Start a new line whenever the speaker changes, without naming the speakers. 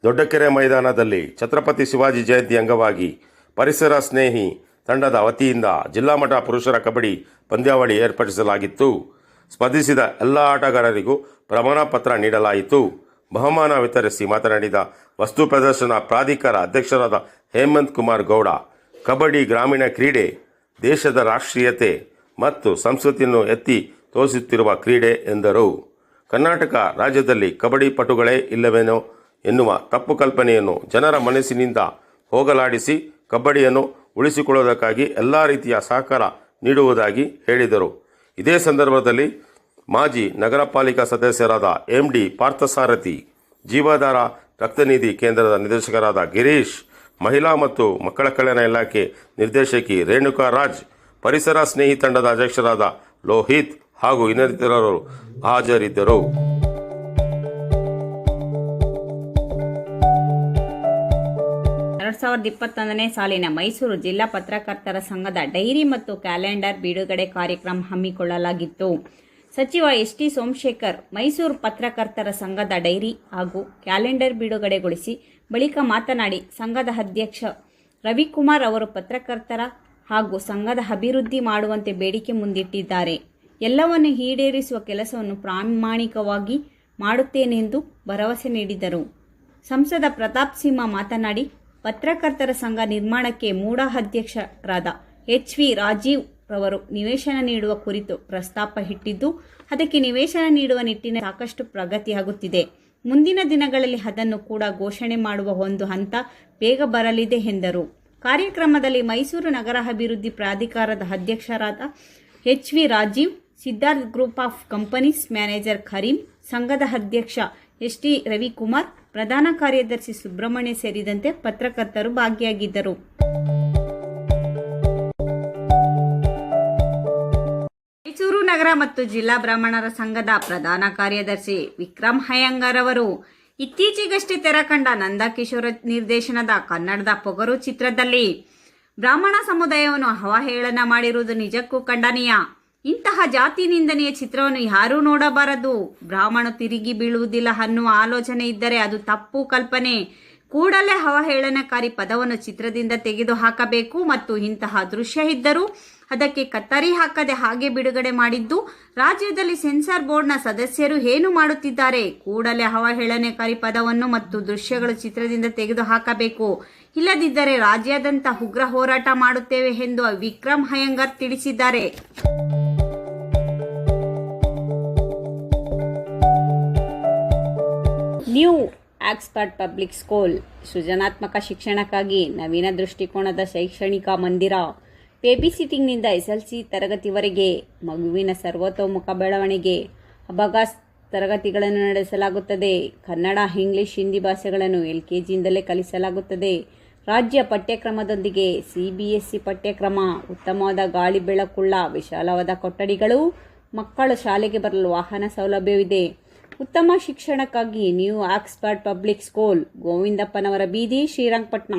ದೊಡ್ಡಕೆರೆ ಮೈದಾನದಲ್ಲಿ ಛತ್ರಪತಿ ಶಿವಾಜಿ ಜಯಂತಿ ಅಂಗವಾಗಿ ಪರಿಸರ ಸ್ನೇಹಿ ತಂಡದ ವತಿಯಿಂದ ಜಿಲ್ಲಾ ಮಟ್ಟ ಪುರುಷರ ಕಬಡ್ಡಿ ಪಂದ್ಯಾವಳಿ ಏರ್ಪಡಿಸಲಾಗಿತ್ತು. ಸ್ಪರ್ಧಿಸಿದ ಎಲ್ಲ ಆಟಗಾರರಿಗೂ ಪ್ರಮಾಣ ಪತ್ರ ನೀಡಲಾಯಿತು. ಬಹುಮಾನ ವಿತರಿಸಿ ಮಾತನಾಡಿದ ವಸ್ತು ಪ್ರದರ್ಶನ ಪ್ರಾಧಿಕಾರ ಅಧ್ಯಕ್ಷರಾದ ಹೇಮಂತ್ ಕುಮಾರ್ ಗೌಡ, ಕಬಡ್ಡಿ ಗ್ರಾಮೀಣ ಕ್ರೀಡೆ ದೇಶದ ರಾಷ್ಟ್ರೀಯತೆ ಮತ್ತು ಸಂಸ್ಕೃತಿಯನ್ನು ಎತ್ತಿ ತೋರಿಸುತ್ತಿರುವ ಕ್ರೀಡೆ ಎಂದರು. ಕರ್ನಾಟಕ ರಾಜ್ಯದಲ್ಲಿ ಕಬಡ್ಡಿ ಪಟುಗಳೇ ಇಲ್ಲವೇನೋ ಎನ್ನುವ ತಪ್ಪು ಕಲ್ಪನೆಯನ್ನು ಜನರ ಮನಸ್ಸಿನಿಂದ ಹೋಗಲಾಡಿಸಿ ಕಬಡ್ಡಿಯನ್ನು ಉಳಿಸಿಕೊಳ್ಳುವುದಕ್ಕಾಗಿ ಎಲ್ಲ ರೀತಿಯ ಸಹಕಾರ ನೀಡುವುದಾಗಿ ಹೇಳಿದರು. ಇದೇ ಸಂದರ್ಭದಲ್ಲಿ ಮಾಜಿ ನಗರ ಪಾಲಿಕಾ ಸದಸ್ಯರಾದ MD ಪಾರ್ಥಸಾರಥಿ, ಜೀವಾಧಾರ ರಕ್ತನಿಧಿ ಕೇಂದ್ರದ ನಿರ್ದೇಶಕರಾದ ಗಿರೀಶ್, ಮಹಿಳಾ ಮತ್ತು ಮಕ್ಕಳ ಕಲ್ಯಾಣ ಇಲಾಖೆ ನಿರ್ದೇಶಕಿ ರೇಣುಕಾ ರಾಜ್, ಪರಿಸರ ಸ್ನೇಹಿ ತಂಡದ ಅಧ್ಯಕ್ಷರಾದ ಲೋಹಿತ್ ಹಾಗೂ ಇನ್ನಿತರರು ಹಾಜರಿದ್ದರು.
2021ನೇ ಸಾಲಿನ ಮೈಸೂರು ಜಿಲ್ಲಾ ಪತ್ರಕರ್ತರ ಸಂಘದ ಡೈರಿ ಮತ್ತು ಕ್ಯಾಲೆಂಡರ್ ಬಿಡುಗಡೆ ಕಾರ್ಯಕ್ರಮ ಹಮ್ಮಿಕೊಳ್ಳಲಾಗಿತ್ತು. ಸಚಿವ ST ಸೋಮಶೇಖರ್ ಮೈಸೂರು ಪತ್ರಕರ್ತರ ಸಂಘದ ಡೈರಿ ಹಾಗೂ ಕ್ಯಾಲೆಂಡರ್ ಬಿಡುಗಡೆಗೊಳಿಸಿ ಬಳಿಕ ಮಾತನಾಡಿ, ಸಂಘದ ಅಧ್ಯಕ್ಷ ರವಿಕುಮಾರ್ ಅವರು ಪತ್ರಕರ್ತರ ಹಾಗೂ ಸಂಘದ ಅಭಿವೃದ್ಧಿ ಮಾಡುವಂತೆ ಬೇಡಿಕೆ ಮುಂದಿಟ್ಟಿದ್ದಾರೆ. ಎಲ್ಲವನ್ನು ಈಡೇರಿಸುವ ಕೆಲಸವನ್ನು ಪ್ರಾಮಾಣಿಕವಾಗಿ ಮಾಡುತ್ತೇನೆಂದು ಭರವಸೆ ನೀಡಿದರು. ಸಂಸದ ಪ್ರತಾಪ್ ಸಿಂಹ ಮಾತನಾಡಿ, ಪತ್ರಕರ್ತರ ಸಂಘ ನಿರ್ಮಾಣಕ್ಕೆ ಮೂಡ ಅಧ್ಯಕ್ಷರಾದ HV ರಾಜೀವ್ ರವರು ನಿವೇಶನ ನೀಡುವ ಕುರಿತು ಪ್ರಸ್ತಾಪ ಇಟ್ಟಿದ್ದು, ಅದಕ್ಕೆ ನಿವೇಶನ ನೀಡುವ ನಿಟ್ಟಿನಲ್ಲಿ ಸಾಕಷ್ಟು ಪ್ರಗತಿಯಾಗುತ್ತಿದೆ. ಮುಂದಿನ ದಿನಗಳಲ್ಲಿ ಅದನ್ನು ಕೂಡ ಘೋಷಣೆ ಮಾಡುವ ಒಂದು ಹಂತ ಬೇಗ ಬರಲಿದೆ ಎಂದರು. ಕಾರ್ಯಕ್ರಮದಲ್ಲಿ ಮೈಸೂರು ನಗರ ಅಭಿವೃದ್ಧಿ ಪ್ರಾಧಿಕಾರದ ಅಧ್ಯಕ್ಷರಾದ HV Rajeev, Siddharth group of companies manager Karim, ಸಂಘದ ಅಧ್ಯಕ್ಷ ST ರವಿಕುಮಾರ್, ಪ್ರಧಾನ ಕಾರ್ಯದರ್ಶಿ ಸುಬ್ರಹ್ಮಣ್ಯ ಸೇರಿದಂತೆ ಪತ್ರಕರ್ತರು ಭಾಗಿಯಾಗಿದ್ದರು. ಮೈಸೂರು ನಗರ ಮತ್ತು ಜಿಲ್ಲಾ ಬ್ರಾಹ್ಮಣರ ಸಂಘದ ಪ್ರಧಾನ ಕಾರ್ಯದರ್ಶಿ ವಿಕ್ರಮ್ ಅಯ್ಯಂಗಾರ್ ಅವರು ಇತ್ತೀಚೆಗಷ್ಟೇ ತೆರೆಕಂಡ ನಂದಕಿಶೋರ ನಿರ್ದೇಶನದ ಕನ್ನಡದ ಪೊಗರು ಚಿತ್ರದಲ್ಲಿ ಬ್ರಾಹ್ಮಣ ಸಮುದಾಯವನ್ನು ಅವಹೇಳನ ಮಾಡಿರುವುದು ನಿಜಕ್ಕೂ ಖಂಡನೀಯ. ಇಂತಹ ಜಾತಿ ನಿಂದನೆಯ ಚಿತ್ರವನ್ನು ಯಾರೂ ನೋಡಬಾರದು. ಬ್ರಾಹ್ಮಣ ತಿರುಗಿ ಬೀಳುವುದಿಲ್ಲ ಅನ್ನುವ ಆಲೋಚನೆ ಇದ್ದರೆ ಅದು ತಪ್ಪು ಕಲ್ಪನೆ. ಕೂಡಲೇ ಅವಹೇಳನಕಾರಿ ಪದವನ್ನು ಚಿತ್ರದಿಂದ ತೆಗೆದು ಹಾಕಬೇಕು ಮತ್ತು ಇಂತಹ ದೃಶ್ಯ ಇದ್ದರೂ ಅದಕ್ಕೆ ಕತ್ತರಿ ಹಾಕದೆ ಹಾಗೆ ಬಿಡುಗಡೆ ಮಾಡಿದ್ದು ರಾಜ್ಯದಲ್ಲಿ ಸೆನ್ಸಾರ್ ಬೋರ್ಡ್ನ ಸದಸ್ಯರು ಏನು ಮಾಡುತ್ತಿದ್ದಾರೆ? ಕೂಡಲೇ ಅವಹೇಳನಕಾರಿ ಪದವನ್ನು ಮತ್ತು ದೃಶ್ಯಗಳು ಚಿತ್ರದಿಂದ ತೆಗೆದು ಹಾಕಬೇಕು. ಇಲ್ಲದಿದ್ದರೆ ರಾಜ್ಯಾದ್ಯಂತ ಉಗ್ರ ಹೋರಾಟ ಮಾಡುತ್ತೇವೆ ಎಂದು ವಿಕ್ರಮ್ ಅಯ್ಯಂಗಾರ್ ತಿಳಿಸಿದ್ದಾರೆ. ನ್ಯೂ ಆಕ್ಸ್ಫರ್ಡ್ ಪಬ್ಲಿಕ್ ಸ್ಕೂಲ್ ಸೃಜನಾತ್ಮಕ ಶಿಕ್ಷಣಕ್ಕಾಗಿ ನವೀನ ದೃಷ್ಟಿಕೋನದ ಶೈಕ್ಷಣಿಕ ಮಂದಿರ. ಬೇಬಿ ಸಿಟ್ಟಿಂಗ್ನಿಂದ SLC ತರಗತಿವರೆಗೆ ಮಗುವಿನ ಸರ್ವತೋಮುಖ ಬೆಳವಣಿಗೆ, ಅಭ್ಯಾಸ ತರಗತಿಗಳನ್ನು ನಡೆಸಲಾಗುತ್ತದೆ. ಕನ್ನಡ, ಇಂಗ್ಲಿಷ್, ಹಿಂದಿ ಭಾಷೆಗಳನ್ನು LKGಯಿಂದಲೇ ಕಲಿಸಲಾಗುತ್ತದೆ. ರಾಜ್ಯ ಪಠ್ಯಕ್ರಮದೊಂದಿಗೆ CBSE ಪಠ್ಯಕ್ರಮ, ಉತ್ತಮವಾದ ಗಾಳಿ ಬೆಳಕುಳ್ಳ ವಿಶಾಲವಾದ ಕೊಠಡಿಗಳು, ಮಕ್ಕಳು ಶಾಲೆಗೆ ಬರಲು ವಾಹನ ಸೌಲಭ್ಯವಿದೆ. ಉತ್ತಮ ಶಿಕ್ಷಣಕ್ಕಾಗಿ ನ್ಯೂ ಆಕ್ಸ್ಫರ್ಡ್ ಪಬ್ಲಿಕ್ ಸ್ಕೂಲ್, ಗೋವಿಂದಪ್ಪನವರ ಬೀದಿ, ಶ್ರೀರಂಗಪಟ್ಟಣ.